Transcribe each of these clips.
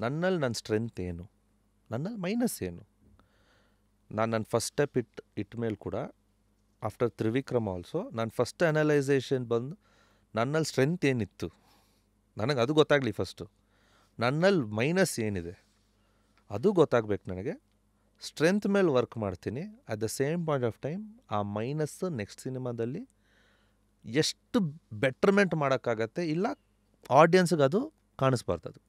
ನನ್ನಲ್ಲಿ ನನ್ನ ಸ್ಟ್ರೆಂತ್ ಏನು, ನನ್ನಲ್ಲಿ ಮೈನಸ್ ಏನು. ನನ್ನ ಫಸ್ಟ್ ಸ್ಟೆಪ್ ಇಟ್ಟ ಮೇಲೆ ಕೂಡ ಆಫ್ಟರ್ ತ್ರಿವಿಕ್ರಮ ಆಲ್ಸೋ ನಾನು ಫಸ್ಟ್ ಅನಲೈಸೇಷನ್ ಬಂದು ನನ್ನಲ್ಲಿ ಸ್ಟ್ರೆಂತ್ ಏನಿತ್ತು ನನಗೆ ಅದು ಗೊತ್ತಾಗಲಿ ಫಸ್ಟು. ನನ್ನಲ್ಲಿ ಮೈನಸ್ ಏನಿದೆ ಅದು ಗೊತ್ತಾಗಬೇಕು ನನಗೆ. ಸ್ಟ್ರೆಂತ್ ಮೇಲೆ ವರ್ಕ್ ಮಾಡ್ತೀನಿ. At the same point of time ಆ ಮೈನಸ್ಸು ನೆಕ್ಸ್ಟ್ ಸಿನಿಮಾದಲ್ಲಿ ಎಷ್ಟು ಬೆಟ್ರ್ಮೆಂಟ್ ಮಾಡೋಕ್ಕಾಗತ್ತೆ, ಇಲ್ಲ ಆಡಿಯನ್ಸ್ಗೆ ಅದು ಕಾಣಿಸ್ಬಾರ್ದು.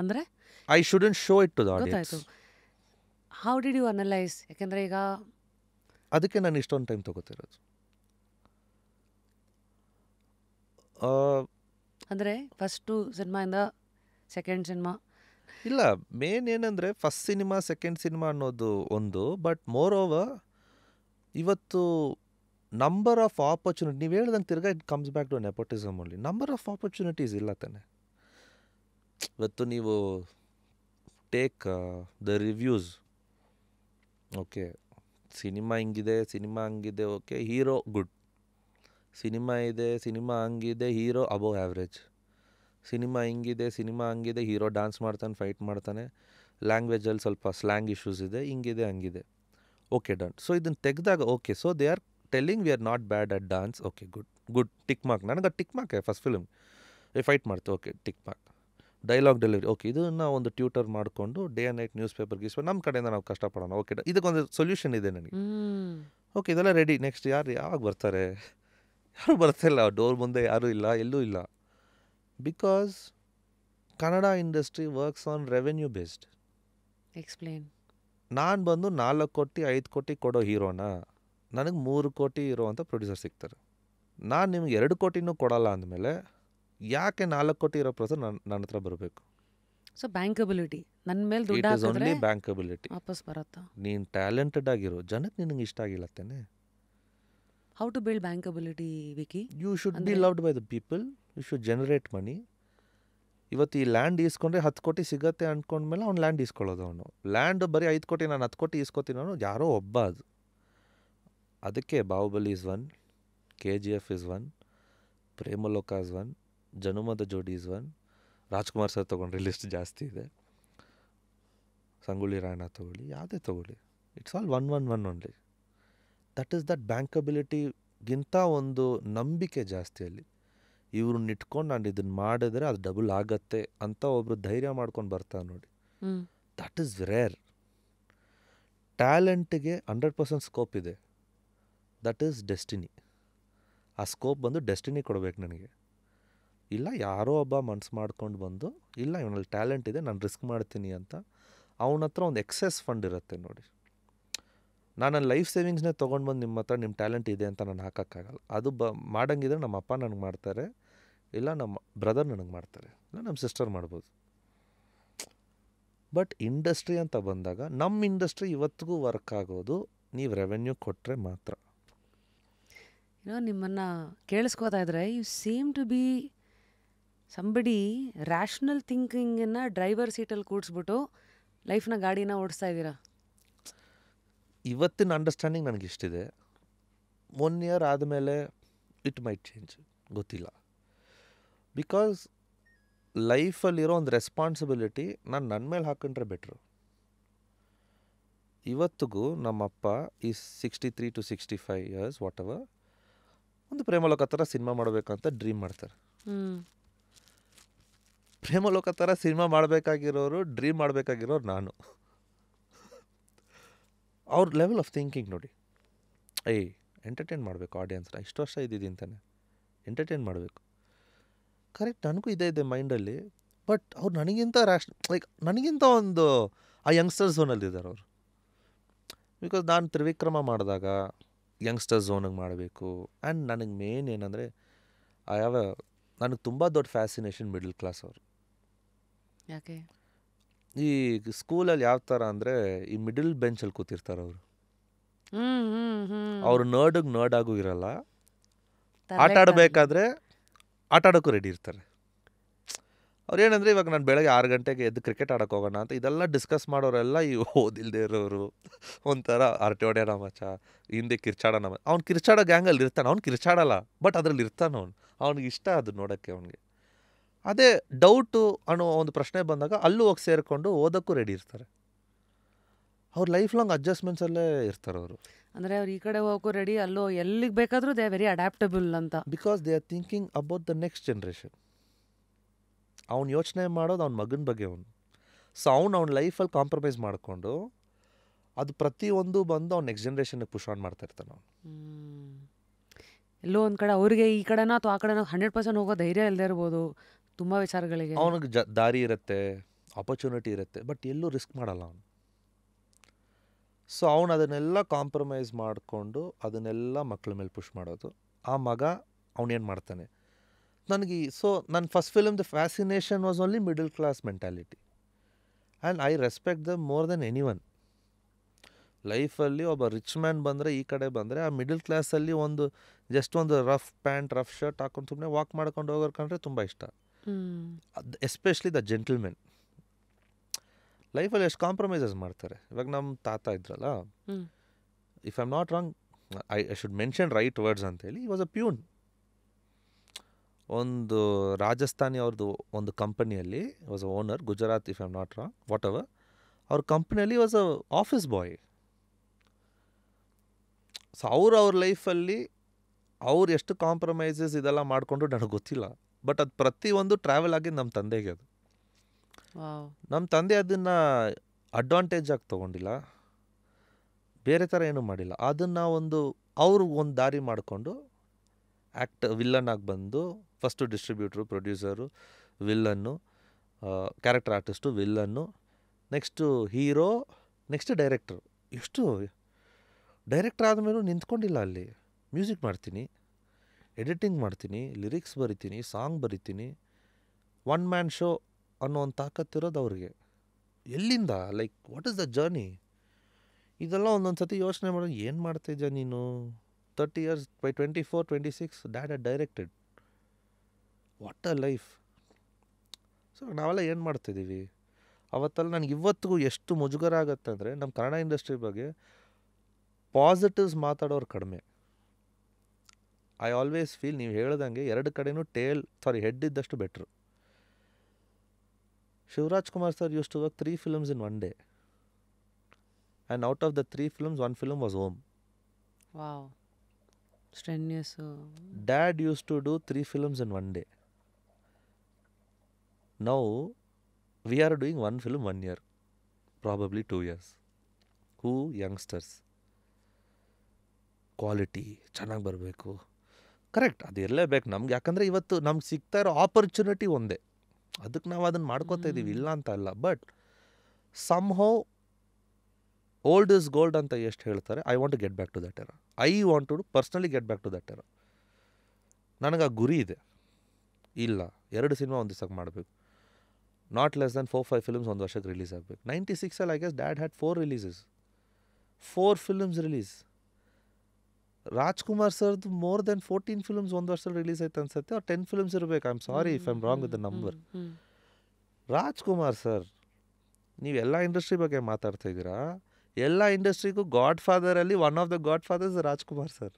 ಅಂದರೆ I shouldn't show it to the audience. ಗೊತ್ತಾಯ್ತು. How did you analyse? ಯಾಕೆಂದರೆ ಈಗ ಅದಕ್ಕೆ ನಾನು ಇಷ್ಟೊಂದು ಟೈಮ್ ತೊಗೋತಿರೋದು. ಅಂದರೆ ಫಸ್ಟು ಸಿನಿಮಾಯಿಂದ ಸೆಕೆಂಡ್ ಸಿನಿಮಾ ಇಲ್ಲ, ಮೇನ್ ಏನಂದರೆ ಫಸ್ಟ್ ಸಿನಿಮಾ ಸೆಕೆಂಡ್ ಸಿನಿಮಾ ಅನ್ನೋದು ಒಂದು, ಬಟ್ ಮೋರ್ ಓವರ್ ಇವತ್ತು ನಂಬರ್ ಆಫ್ ಆಪರ್ಚುನಿಟಿ, ನೀವು ಹೇಳ್ದಂಗೆ ತಿರ್ಗಾ it comes back to nepotism only. Number of opportunities ಇಲ್ಲ ತಾನೆ. ಇವತ್ತು ನೀವು take the reviews, okay cinema ಹಿಂಗಿದೆ, ಸಿನಿಮಾ ಹಂಗಿದೆ, ಓಕೆ ಹೀರೋ ಗುಡ್, ಸಿನಿಮಾ ಇದೆ, ಸಿನಿಮಾ ಹಂಗಿದೆ, ಹೀರೋ ಅಬೋವ್ ಆ್ಯಾವ್ರೇಜ್, ಸಿನಿಮಾ ಹಿಂಗಿದೆ, ಸಿನಿಮಾ ಹಂಗಿದೆ, ಹೀರೋ ಡ್ಯಾನ್ಸ್ ಮಾಡ್ತಾನೆ, ಫೈಟ್ ಮಾಡ್ತಾನೆ, ಲ್ಯಾಂಗ್ವೇಜಲ್ಲಿ ಸ್ವಲ್ಪ ಸ್ಲ್ಯಾಂಗ್ ಇಶ್ಯೂಸ್ ಇದೆ, ಹಿಂಗಿದೆ ಹಂಗಿದೆ, ಓಕೆ ಡನ್. ಸೊ ಇದನ್ನು ತೆಗೆದಾಗ okay, so they are telling we are not bad at dance, okay good tick mark. ನನಗೆ tick mark first film fight ಮಾಡ್ತೀವಿ, okay tick mark. Dialogue delivery okay, ಇದನ್ನು ಒಂದು tutor ಮಾಡಿಕೊಂಡು day and night newspaper ಗೀಸ್ ನಮ್ಮ ಕಡೆಯಿಂದ ನಾವು ಕಷ್ಟಪಡೋಣ, okay ಇದಕ್ಕೊಂದು ಸೊಲ್ಯೂಷನ್ ಇದೆ ನನಗೆ, ಓಕೆ ಇದೆಲ್ಲ ರೆಡಿ. ನೆಕ್ಸ್ಟ್ ಯಾವಾಗ ಬರ್ತಾರೆ? ಯಾರೂ ಬರ್ತಾಯಿಲ್ಲ, ಡೋರ್ ಮುಂದೆ ಯಾರೂ ಇಲ್ಲ, ಎಲ್ಲೂ ಇಲ್ಲ. Because Kannada industry works on revenue based. Explain. ನಾನು ಬಂದು 4 ಕೋಟಿ 5 ಕೋಟಿ ಕೊಡೋ ಹೀರೋನ ನನಗೆ 3 ಕೋಟಿ ಇರೋ ಅಂತ ಪ್ರೊಡ್ಯೂಸರ್ ಸಿಗ್ತಾರೆ. ನಾನು ನಿಮ್ಗೆ 2 ಕೋಟಿನೂ ಕೊಡಲ್ಲ ಅಂದಮೇಲೆ ಯಾಕೆ 4 ಕೋಟಿ ಇರೋ ಪ್ರೊಡ್ಯೂಸರ್ ನನ್ನ ಹತ್ರ ಬರಬೇಕು? ಸೊ ಬ್ಯಾಂಕಬಿಲಿಟಿ ನನ್ನ ಮೇಲೆ ದುಡ್ಡು ಇಟ್ ಈಸ್ ಹಾಕಿದ್ರೆ ಓನ್ಲಿ ಬ್ಯಾಂಕಬಿಲಿಟಿ. ವಾಪಸ್ ಬರುತ್ತಾ? ನೀನು ಟ್ಯಾಲೆಂಟೆಡ್ ಆಗಿರೋ ಜನಕ್ಕೆ ನಿನಗೆ ಇಷ್ಟ ಆಗಿಲ್ಲ ತಾನೆ. How to build bankability Vicky? You should be loved by the people, you should generate money. ಇವತ್ತು ಈ ಲ್ಯಾಂಡ್ ಈಸ್ಕೊಂಡ್ರೆ 10 ಕೋಟಿ ಸಿಗತ್ತೆ ಅಂದ್ಕೊಂಡ್ಮೇಲೆ ಅವ್ನು ಲ್ಯಾಂಡ್ ಈಸ್ಕೊಳ್ಳೋದು. ಅವನು ಲ್ಯಾಂಡ್ ಬರೀ 5 ಕೋಟಿ, ನಾನು 10 ಕೋಟಿ ಈಸ್ಕೊತೀನಿ ಅವನು ಯಾರೋ ಒಬ್ಬ. ಅದು ಅದಕ್ಕೆ Baahubali is 1, KGF is 1, Premaloka is 1, Janumada Jodi is 1, Rajkumar sir ತೊಗೊಂಡ್ರೆ ಲಿಸ್ಟ್ ಜಾಸ್ತಿ ಇದೆ, ಸಂಗೊಳ್ಳಿ ರಾಯಣ್ಣ ತೊಗೊಳ್ಳಿ, ಯಾವುದೇ ತೊಗೊಳ್ಳಿ, it's all 1 only. That is that ಬ್ಯಾಂಕಬಿಲಿಟಿಗಿಂತ ಒಂದು ನಂಬಿಕೆ ಜಾಸ್ತಿ ಅಲ್ಲಿ. ಇವ್ರನ್ನ ಇಟ್ಕೊಂಡು ನಾನು ಇದನ್ನು ಮಾಡಿದ್ರೆ ಅದು ಡಬಲ್ ಆಗತ್ತೆ ಅಂತ ಒಬ್ಬರು ಧೈರ್ಯ ಮಾಡ್ಕೊಂಡು ಬರ್ತಾರೆ ನೋಡಿ. That is rare. ಟ್ಯಾಲೆಂಟಿಗೆ 100% ಸ್ಕೋಪ್ ಇದೆ. That is destiny. ಆ ಸ್ಕೋಪ್ ಬಂದು ಡೆಸ್ಟಿನಿ ಕೊಡಬೇಕು ನನಗೆ. ಇಲ್ಲ ಯಾರೋ ಒಬ್ಬ ಮನ್ಸು ಮಾಡ್ಕೊಂಡು ಬಂದು ಇಲ್ಲ ಇವನಲ್ಲಿ ಟ್ಯಾಲೆಂಟ್ ಇದೆ ನಾನು ರಿಸ್ಕ್ ಮಾಡ್ತೀನಿ ಅಂತ ಅವನ ಹತ್ರ ಒಂದು ಎಕ್ಸೆಸ್ ಫಂಡ್ ಇರುತ್ತೆ ನೋಡಿ. ನಾನು ನನ್ನ ಲೈಫ್ ಸೇವಿಂಗ್ಸ್ನೇ ತೊಗೊಂಡು ಬಂದು ನಿಮ್ಮ ಹತ್ರ ನಿಮ್ಮ ಟ್ಯಾಲೆಂಟ್ ಇದೆ ಅಂತ ನಾನು ಹಾಕೋಕ್ಕಾಗಲ್ಲ. ಅದು ಮಾಡಂಗಿದ್ರೆ ನಮ್ಮ ಅಪ್ಪ ನನಗೆ ಮಾಡ್ತಾರೆ, ಇಲ್ಲ ನಮ್ಮ ಬ್ರದರ್ ನನಗೆ ಮಾಡ್ತಾರೆ, ಇಲ್ಲ ನಮ್ಮ ಸಿಸ್ಟರ್ ಮಾಡ್ಬೋದು. ಬಟ್ ಇಂಡಸ್ಟ್ರಿ ಅಂತ ಬಂದಾಗ ನಮ್ಮ ಇಂಡಸ್ಟ್ರಿ ಇವತ್ತಿಗೂ ವರ್ಕ್ ಆಗೋದು ನೀವು ರೆವೆನ್ಯೂ ಕೊಟ್ಟರೆ ಮಾತ್ರ. ನಿಮ್ಮನ್ನು ಕೇಳಿಸ್ಕೋತಾ ಇದ್ರೆ you seem to be somebody rational ಥಿಂಕಿಂಗನ್ನು ಡ್ರೈವರ್ ಸೀಟಲ್ಲಿ ಕೂಡಿಸ್ಬಿಟ್ಟು ಲೈಫ್ನ ಗಾಡಿನ ಓಡಿಸ್ತಾ ಇದ್ದೀರಾ. ಇವತ್ತಿನ ಅಂಡರ್ಸ್ಟ್ಯಾಂಡಿಂಗ್ ನನಗಿಷ್ಟಿದೆ. 1 ಇಯರ್ ಆದಮೇಲೆ ಇಟ್ ಮೈಟ್ ಚೇಂಜ್, ಗೊತ್ತಿಲ್ಲ. ಬಿಕಾಸ್ ಲೈಫಲ್ಲಿರೋ ಒಂದು ರೆಸ್ಪಾನ್ಸಿಬಿಲಿಟಿ ನಾನು ನನ್ನ ಮೇಲೆ ಹಾಕೊಂಡ್ರೆ ಬೆಟ್ರು. ಇವತ್ತಿಗೂ ನಮ್ಮಪ್ಪ ಈ 63 to 65 ಇಯರ್ಸ್ ವಾಟ್ ಎವರ್ ಒಂದು ಪ್ರೇಮಲೋಕ ಥರ ಸಿನಿಮಾ ಮಾಡಬೇಕಂತ ಡ್ರೀಮ್ ಮಾಡ್ತಾರೆ. ಪ್ರೇಮಲೋಕ ಥರ ಸಿನಿಮಾ ಮಾಡಬೇಕಾಗಿರೋರು ಡ್ರೀಮ್ ಮಾಡಬೇಕಾಗಿರೋರು ನಾನು. ಅವ್ರ ಲೆವೆಲ್ ಆಫ್ ಥಿಂಕಿಂಗ್ ನೋಡಿ. ಎಂಟರ್ಟೈನ್ ಮಾಡಬೇಕು ಆಡಿಯನ್ಸ್ನ, ಇಷ್ಟು ವರ್ಷ ಇದ್ದಿದ್ದೀನಿ ತಾನೆ, ಎಂಟರ್ಟೈನ್ ಮಾಡಬೇಕು. ಕರೆಕ್ಟ್, ನನಗೂ ಇದೆ ಮೈಂಡಲ್ಲಿ. ಬಟ್ ಅವ್ರು ನನಗಿಂತ ಲೈಕ್ ನನಗಿಂತ ಒಂದು ಆ ಯಂಗ್ಸ್ಟರ್ಸ್ ಝೋನಲ್ಲಿದ್ದಾರೆ ಅವರು. ಬಿಕಾಸ್ ನಾನು ತ್ರಿವಿಕ್ರಮ ಮಾಡಿದಾಗ ಯಂಗ್ಸ್ಟರ್ಸ್ ಝೋನಿಗೆ ಮಾಡಬೇಕು. ಆ್ಯಂಡ್ ನನಗೆ ಮೇನ್ ಏನಂದರೆ ನನಗೆ ತುಂಬ ದೊಡ್ಡ ಫ್ಯಾಸಿನೇಷನ್ ಮಿಡಲ್ ಕ್ಲಾಸ್ ಅವರು. ಯಾಕೆ? ಈ ಸ್ಕೂಲಲ್ಲಿ ಯಾವ ಥರ ಅಂದರೆ ಈ ಮಿಡಲ್ ಬೆಂಚಲ್ಲಿ ಕೂತಿರ್ತಾರೆ ಅವರು. ಅವರು ನರ್ಡಾಗೂ ಇರಲ್ಲ, ಆಟ ಆಡಬೇಕಾದ್ರೆ ಆಟ ಆಡೋಕ್ಕೂ ರೆಡಿ ಇರ್ತಾರೆ. ಅವ್ರು ಏನಂದರೆ ಇವಾಗ ನಾನು ಬೆಳಗ್ಗೆ 6 ಗಂಟೆಗೆ ಎದ್ದು ಕ್ರಿಕೆಟ್ ಆಡೋಕ್ಕೆ ಹೋಗೋಣ ಅಂತ ಇದೆಲ್ಲ ಡಿಸ್ಕಸ್ ಮಾಡೋರೆಲ್ಲ ಈ ಓದಿಲ್ಲದೆ ಇರೋರು, ಒಂಥರ ಹರಟೆ ಹೊಡೆಯೋಣ ಮಚ್ಚ, ಹಿಂದೆ ಕಿರ್ಚಾಡೋಣ. ಅವ್ನು ಕಿರ್ಚಾಡೋ ಗ್ಯಾಂಗಲ್ಲಿ ಇರ್ತಾನೆ, ಅವ್ನು ಕಿರ್ಚಾಡಲ್ಲ ಬಟ್ ಅದರಲ್ಲಿ ಇರ್ತಾನೆ. ಅವ್ನಿಗೆ ಇಷ್ಟ ಅದು ನೋಡೋಕ್ಕೆ. ಅವ್ನಿಗೆ ಅದೇ ಡೌಟು ಅನ್ನೋ ಒಂದು ಪ್ರಶ್ನೆ ಬಂದಾಗ ಅಲ್ಲೂ ಹೋಗಿ ಸೇರಿಕೊಂಡು ಓದೋಕ್ಕೂ ರೆಡಿ ಇರ್ತಾರೆ. ಅವ್ರ ಲೈಫ್ ಲಾಂಗ್ ಅಡ್ಜಸ್ಟ್ಮೆಂಟ್ಸಲ್ಲೇ ಇರ್ತಾರೆ ಅವರು. ಅಂದರೆ ಅವ್ರು ಈ ಕಡೆ ಹೋಗೋ ರೆಡಿ, ಅಲ್ಲೋ ಎಲ್ಲಿಗೆ ಬೇಕಾದರೂ ದೇ ವೆರಿ ಅಡ್ಯಾಪ್ಟಬಲ್ ಅಂತ. Because they are thinking about the next generation. ಅವ್ನು ಯೋಚನೆ ಮಾಡೋದು ಅವ್ನ ಮಗನ ಬಗ್ಗೆ ಅವನು. ಸೊ ಅವ್ನ ಲೈಫಲ್ಲಿ ಕಾಂಪ್ರಮೈಸ್ ಮಾಡಿಕೊಂಡು ಅದು ಪ್ರತಿಯೊಂದು ಬಂದು ಅವ್ನು ನೆಕ್ಸ್ಟ್ ಜನ್ರೇಷನ್ಗೆ ಪುಷ್ ಆನ್ ಮಾಡ್ತಾ ಇರ್ತಾನೆ ಅವನು. ಎಲ್ಲೋ ಒಂದು ಕಡೆ ಅವ್ರಿಗೆ ಈ ಕಡೆನೋ ಅಥವಾ ಆ ಕಡೆನೋ 100% ಹೋಗೋ ಧೈರ್ಯ ಇಲ್ಲದೆ ಇರ್ಬೋದು ತುಂಬ ವಿಚಾರಗಳಿಗೆ. ಅವನಿಗೆ ದಾರಿ ಇರುತ್ತೆ, ಆಪರ್ಚುನಿಟಿ ಇರುತ್ತೆ, ಬಟ್ ಎಲ್ಲೂ ರಿಸ್ಕ್ ಮಾಡಲ್ಲ ಅವನು. ಸೊ ಅವನು ಅದನ್ನೆಲ್ಲ ಕಾಂಪ್ರಮೈಸ್ ಮಾಡಿಕೊಂಡು ಅದನ್ನೆಲ್ಲ ಮಕ್ಕಳ ಮೇಲೆ ಪುಷ್ ಮಾಡೋದು. ಆ ಮಗ ಅವನೇನು ಮಾಡ್ತಾನೆ. ನನಗೆ ಸೊ ನನ್ನ ಫಸ್ಟ್ ಫಿಲಮ್ದು fascination was only middle class mentality and I respect them more than anyone. ಲೈಫಲ್ಲಿ ಒಬ್ಬ ರಿಚ್ ಮ್ಯಾನ್ ಬಂದರೆ, ಈ ಕಡೆ ಬಂದರೆ, ಆ ಮಿಡಲ್ ಕ್ಲಾಸಲ್ಲಿ ಒಂದು ಜಸ್ಟ್ ಒಂದು ರಫ್ ಪ್ಯಾಂಟ್ ರಫ್ ಶರ್ಟ್ ಹಾಕೊಂಡು ಸುಮ್ಮನೆ ವಾಕ್ ಮಾಡ್ಕೊಂಡು ಹೋಗೋರು ಕಂಡ್ರೆ ತುಂಬ ಇಷ್ಟ. ಎಸ್ಪೆಷಲಿ ದ ಜೆಂಟಲ್ಮೆನ್ ಲೈಫಲ್ಲಿ ಎಷ್ಟು ಕಾಂಪ್ರಮೈಸಸ್ ಮಾಡ್ತಾರೆ. ಇವಾಗ ನಮ್ಮ ತಾತ ಇದ್ರಲ್ಲ, if I am not wrong, I should mention right words ಅಂತೇಳಿ. ಈ ವಾಸ್ ಅ ಪ್ಯೂನ್. ಒಂದು ರಾಜಸ್ಥಾನಿ ಅವ್ರದ್ದು ಒಂದು ಕಂಪನಿಯಲ್ಲಿ was a owner, Gujarat if I am not wrong, what ever. ಅವ್ರ ಕಂಪ್ನಿಯಲ್ಲಿ was a office boy. So ಅವ್ರ ಲೈಫಲ್ಲಿ ಅವ್ರು ಎಷ್ಟು ಕಾಂಪ್ರಮೈಸಸ್ ಇದೆಲ್ಲ ಮಾಡಿಕೊಂಡು ನನಗೆ ಗೊತ್ತಿಲ್ಲ. ಬಟ್ ಅದು ಪ್ರತಿಯೊಂದು ಟ್ರಾವೆಲ್ ಆಗಿದ್ದು ನಮ್ಮ ತಂದೆಗೆ. ಅದು ನಮ್ಮ ತಂದೆ ಅದನ್ನು ಅಡ್ವಾಂಟೇಜ್ ಆಗಿ ತೊಗೊಂಡಿಲ್ಲ, ಬೇರೆ ಥರ ಏನೂ ಮಾಡಿಲ್ಲ. ಅದನ್ನು ಅವರು ಒಂದು ದಾರಿ ಮಾಡಿಕೊಂಡು ವಿಲ್ಲನ್ ಆಗಿ ಬಂದು, first distributor, producer, villain, character artist, villain, next hero, next director. ಎಷ್ಟು ಡೈರೆಕ್ಟರ್ ಆದಮೇಲೂ ನಿಂತ್ಕೊಂಡಿಲ್ಲ ಅಲ್ಲಿ. ಮ್ಯೂಸಿಕ್ ಮಾಡ್ತೀನಿ, ಎಡಿಟಿಂಗ್ ಮಾಡ್ತೀನಿ, ಲಿರಿಕ್ಸ್ ಬರಿತೀನಿ, ಸಾಂಗ್ ಬರಿತೀನಿ. ಒನ್ ಮ್ಯಾನ್ ಶೋ ಅನ್ನೋ ಒಂದು ತಾಕತ್ತಿರೋದು ಅವ್ರಿಗೆ. ಎಲ್ಲಿಂದ? Like what is the journey? ಇದೆಲ್ಲ ಒಂದೊಂದು ಸತಿ ಯೋಚನೆ ಮಾಡೋದು, ಏನು ಮಾಡ್ತಾಯಿದ್ಯಾ ನೀನು? 30 years, by 24, 26 dad had directed. What a life. So ನಾವೆಲ್ಲ ಏನು ಮಾಡ್ತಿದ್ದೀವಿ ಅವತ್ತೆಲ್ಲ? ನನಗೆ ಇವತ್ತಿಗೂ ಎಷ್ಟು ಮುಜುಗರ ಆಗುತ್ತೆ ಅಂದರೆ, ನಮ್ಮ ಕನ್ನಡ ಇಂಡಸ್ಟ್ರಿ ಬಗ್ಗೆ ಪಾಸಿಟಿವ್ಸ್ ಮಾತಾಡೋರು ಕಡಿಮೆ. ಐ ಆಲ್ವೇಸ್ ಫೀಲ್, ನೀವು ಹೇಳ್ದಂಗೆ ಎರಡು ಕಡೆನೂ ಹೆಡ್ ಇದ್ದಷ್ಟು better. Shivaraj Kumar sir use to work 3 films in one day. And out of the 3 films, 1 film was Om. Wow. Strenuous. Dad used to do 3 films in one day. Now, we are doing 1 film 1 year. Probably 2 years. Who? Youngsters. Quality ಚೆನ್ನಾಗಿ ಬರಬೇಕು. Correct, ಅದು ಇರಲೇಬೇಕು ನಮ್ಗೆ. ಯಾಕಂದರೆ ಇವತ್ತು ನಮ್ಗೆ ಸಿಗ್ತಾ ಇರೋ ಆಪರ್ಚುನಿಟಿ ಒಂದೇ. ಅದಕ್ಕೆ ನಾವು ಅದನ್ನು ಮಾಡ್ಕೋತಾ ಇದ್ದೀವಿ, ಇಲ್ಲ ಅಂತ ಅಲ್ಲ. But somehow old is gold ಅಂತ ಎಷ್ಟು ಹೇಳ್ತಾರೆ, I want to get back to that era. I want to personally get back to that era. ನನಗೆ ಆ ಗುರಿ ಇದೆ. ಇಲ್ಲ 2 ಸಿನಿಮಾ ಒಂದು ದಿವಸಕ್ಕೆ ಮಾಡಬೇಕು, ನಾಟ್ ಲೆಸ್ ದೆನ್ 4-5 films ಒಂದು ವರ್ಷಕ್ಕೆ ರಿಲೀಸ್ ಆಗಬೇಕು. 96 I guess dad had 4 releases, 4 films release. Rajkumar ಸರ್ದು ಮೋರ್ ದೆನ್ 14 films ಒಂದು ವರ್ಷದಲ್ಲಿ ರಿಲೀಸ್ ಆಯ್ತು ಅನ್ಸುತ್ತೆ, ಅವ್ರು 10 films ಇರಬೇಕು. I am sorry if I am wrong with the number. Rajkumar sir, ನೀವೆಲ್ಲ ಇಂಡಸ್ಟ್ರಿ ಬಗ್ಗೆ ಮಾತಾಡ್ತಾ ಇದ್ದೀರಾ. ಎಲ್ಲ ಇಂಡಸ್ಟ್ರಿಗೂ ಗಾಡ್ ಫಾದರಲ್ಲಿ one of the godfathers Rajkumar sir.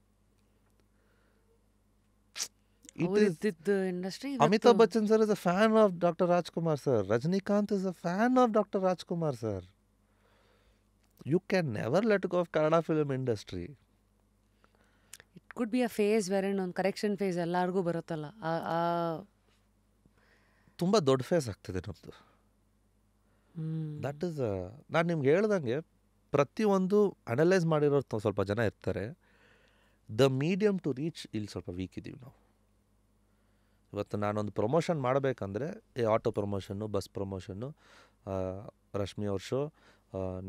Amitabh Bachchan sir is a fan of doctor Rajkumar sir. Rajinikanth is a fan of doctor Rajkumar sir. You can never let go of Kannada film industry. It could be a phase where ಒಂದು correction phase ಎಲ್ಲರಿಗೂ ಬರುತ್ತಲ್ಲ, ತುಂಬ ದೊಡ್ಡ face ಆಗ್ತಿದೆ ನಮ್ಮದು. That is ನಾನು ನಿಮ್ಗೆ ಹೇಳ್ದಂಗೆ ಪ್ರತಿಯೊಂದು ಅನಲೈಸ್ ಮಾಡಿರೋರು ಸ್ವಲ್ಪ ಜನ ಇರ್ತಾರೆ. ದ ಮೀಡಿಯಮ್ ಟು ರೀಚ್ ಇಲ್ಲಿ ಸ್ವಲ್ಪ ವೀಕ್ ಇದ್ದೀವಿ ನಾವು. ಇವತ್ತು ನಾನೊಂದು ಪ್ರಮೋಷನ್ ಮಾಡಬೇಕಂದ್ರೆ auto promotion, bus promotion, Rashmi ಅವ್ರ ಶೋ,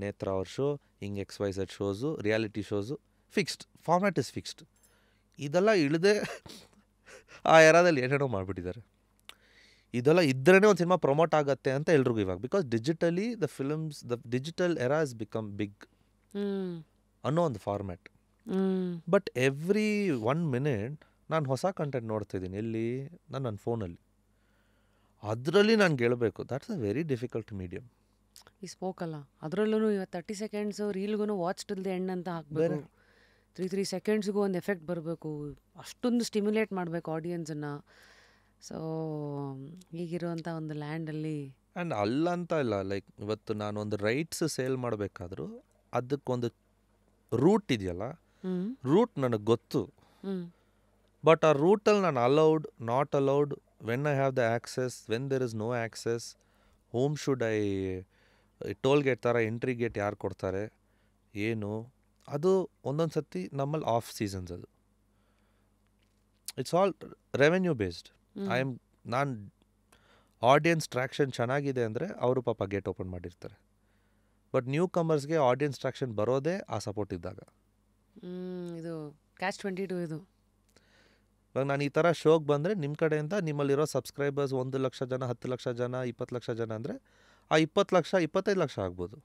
ನೇತ್ರಾ ಅವ್ರ ಶೋ, ಹಿಂಗೆ XYZ shows, reality shows, fixed format is fixed. ಇದೆಲ್ಲ ಇಳಿದೇ ಆ ಎರಾದಲ್ಲಿ ಏನೇನೋ ಮಾಡಿಬಿಟ್ಟಿದ್ದಾರೆ. ಇದೆಲ್ಲ ಇದ್ರೇ ಒಂದು ಸಿನಿಮಾ ಪ್ರಮೋಟ್ ಆಗುತ್ತೆ ಅಂತ ಎಲ್ರಿಗೂ ಇವಾಗ. Because digitally the digital era is become big ಅನ್ನೋ ಒಂದು ಫಾರ್ಮ್ಯಾಟ್. ಬಟ್ ಎವ್ರಿ 1 minute ನಾನು ಹೊಸ ಕಂಟೆಂಟ್ ನೋಡ್ತಾಯಿದ್ದೀನಿ. ಎಲ್ಲಿ? ನನ್ನ ಫೋನಲ್ಲಿ. ಅದರಲ್ಲಿ ನಾನು ಗೆಲ್ಲಬೇಕು. That's a very difficult medium. ಈ ಸ್ಪೋಕಲ್ಲ, ಅದರಲ್ಲೂ ಇವತ್ತು 30 seconds ರೀಲ್ಗೂ ವಾಚ್ ಟಿಲ್ ದ ಎಂಡ್ ಅಂತ ಹಾಕಬೇಕು. 3 secondsಗೂ ಒಂದು ಎಫೆಕ್ಟ್ ಬರಬೇಕು, ಅಷ್ಟೊಂದು ಸ್ಟಿಮ್ಯುಲೇಟ್ ಮಾಡಬೇಕು ಆಡಿಯನ್ಸನ್ನು. ಸೊ ಈಗಿರುವಂಥ ಒಂದು ಲ್ಯಾಂಡಲ್ಲಿ ಆ್ಯಂಡ್ ಅಲ್ಲಂತ ಇಲ್ಲ, ಲೈಕ್ ಇವತ್ತು ನಾನು ಒಂದು ರೈಟ್ಸ್ ಸೇಲ್ ಮಾಡಬೇಕಾದ್ರೂ ಅದಕ್ಕೊಂದು ರೂಟ್ ಇದೆಯಲ್ಲ, ರೂಟ್ ನನಗೆ ಗೊತ್ತು. ಬಟ್ ಆ ರೂಟಲ್ಲಿ ನಾನು allowed, not allowed, when I have the access, when there is no access, home should I, toll gate ಥರ ಎಂಟ್ರಿ ಗೇಟ್ ಯಾರು ಕೊಡ್ತಾರೆ, ಏನು, ಅದು ಒಂದೊಂದು ಸತಿ ನಮ್ಮಲ್ಲಿ ಆಫ್ ಸೀಸನ್ಸ್. ಅದು ಇಟ್ಸ್ ಆಲ್ ರೆವೆನ್ಯೂ ಬೇಸ್ಡ್. ನಾನು ಆಡಿಯನ್ಸ್ ಟ್ರ್ಯಾಕ್ಷನ್ ಚೆನ್ನಾಗಿದೆ ಅಂದರೆ ಅವರು ಪಾಪ ಗೇಟ್ ಓಪನ್ ಮಾಡಿರ್ತಾರೆ. ಬಟ್ ನ್ಯೂ ಕಮರ್ಸ್ಗೆ ಆಡಿಯನ್ಸ್ ಟ್ರ್ಯಾಕ್ಷನ್ ಬರೋದೇ ಆ ಸಪೋರ್ಟ್ ಇದ್ದಾಗ. ಇದು ಕ್ಯಾಚ್ 22 ಇದು. ಇವಾಗ ನಾನು ಈ ಥರ ಶೋಗೆ ಬಂದರೆ ನಿಮ್ಮ ಕಡೆಯಿಂದ ನಿಮ್ಮಲ್ಲಿರೋ ಸಬ್ಸ್ಕ್ರೈಬರ್ಸ್ 1 ಲಕ್ಷ ಜನ, 10 ಲಕ್ಷ ಜನ, 20 ಲಕ್ಷ ಜನ ಅಂದರೆ ಆ 20 ಲಕ್ಷ 25 ಲಕ್ಷ ಆಗ್ಬೋದು.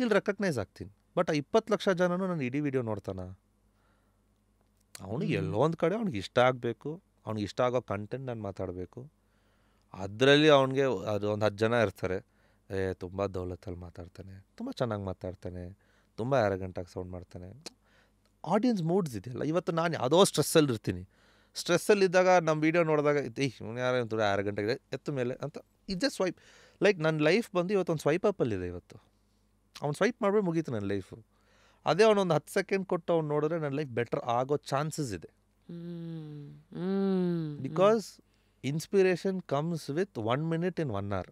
ಇಲ್ಲಿ ರೆಕಗ್ನೈಸ್ ಆಗ್ತೀನಿ. ಬಟ್ ಆ 20 ಲಕ್ಷ ಜನನೂ ನಾನು ಇಡೀ ವಿಡಿಯೋ ನೋಡ್ತಾನ? ಅವನಿಗೆ ಎಲ್ಲೋ ಒಂದು ಕಡೆ ಅವ್ನಿಗೆ ಇಷ್ಟ ಆಗಬೇಕು, ಅವ್ನಿಗೆ ಇಷ್ಟ ಆಗೋ ಕಂಟೆಂಟ್ ನಾನು ಮಾತಾಡಬೇಕು. ಅದರಲ್ಲಿ ಅವನಿಗೆ ಅದು ಒಂದು 10 ಜನ ಇರ್ತಾರೆ, ತುಂಬ ದೌಲತ್ತಲ್ಲಿ ಮಾತಾಡ್ತಾನೆ, ತುಂಬ ಚೆನ್ನಾಗಿ ಮಾತಾಡ್ತಾನೆ, ತುಂಬ ಆ್ಯರಗೆಂಟಾಗಿ ಸೌಂಡ್ ಮಾಡ್ತಾನೆ. ಆಡಿಯನ್ಸ್ ಮೂಡ್ಸ್ ಇದೆಯಲ್ಲ. ಇವತ್ತು ನಾನು ಯಾವುದೋ ಸ್ಟ್ರೆಸ್ಸಲ್ಲಿ ಇರ್ತೀನಿ, ಸ್ಟ್ರೆಸ್ಸಲ್ಲಿದ್ದಾಗ ನಮ್ಮ ವೀಡಿಯೋ ನೋಡಿದಾಗ ಇವನು ಯಾರು ತುಂಬ ಆ್ಯರಗೆಂಟಾಗಿದೆ ಎತ್ತ ಮೇಲೆ ಅಂತ ಇದೇ ಸ್ವೈಪ್. ಲೈಕ್ ನನ್ನ ಲೈಫ್ ಬಂದು ಇವತ್ತೊಂದು ಸ್ವೈಪ್ ಅಪ್ಪಲ್ಲಿದೆ. ಇವತ್ತು ಅವ್ನು ಸ್ವೈಪ್ ಮಾಡಿಬಿಟ್ಟು ಮುಗೀತು ನನ್ನ ಲೈಫು. ಅದೇ ಅವನೊಂದು 10 ಸೆಕೆಂಡ್ ಕೊಟ್ಟು ಅವ್ನು ನೋಡಿದ್ರೆ ನನ್ನ ಲೈಫ್ ಬೆಟರ್ ಆಗೋ ಚಾನ್ಸಸ್ ಇದೆ. Because inspiration comes with 1 minute in 1 hour.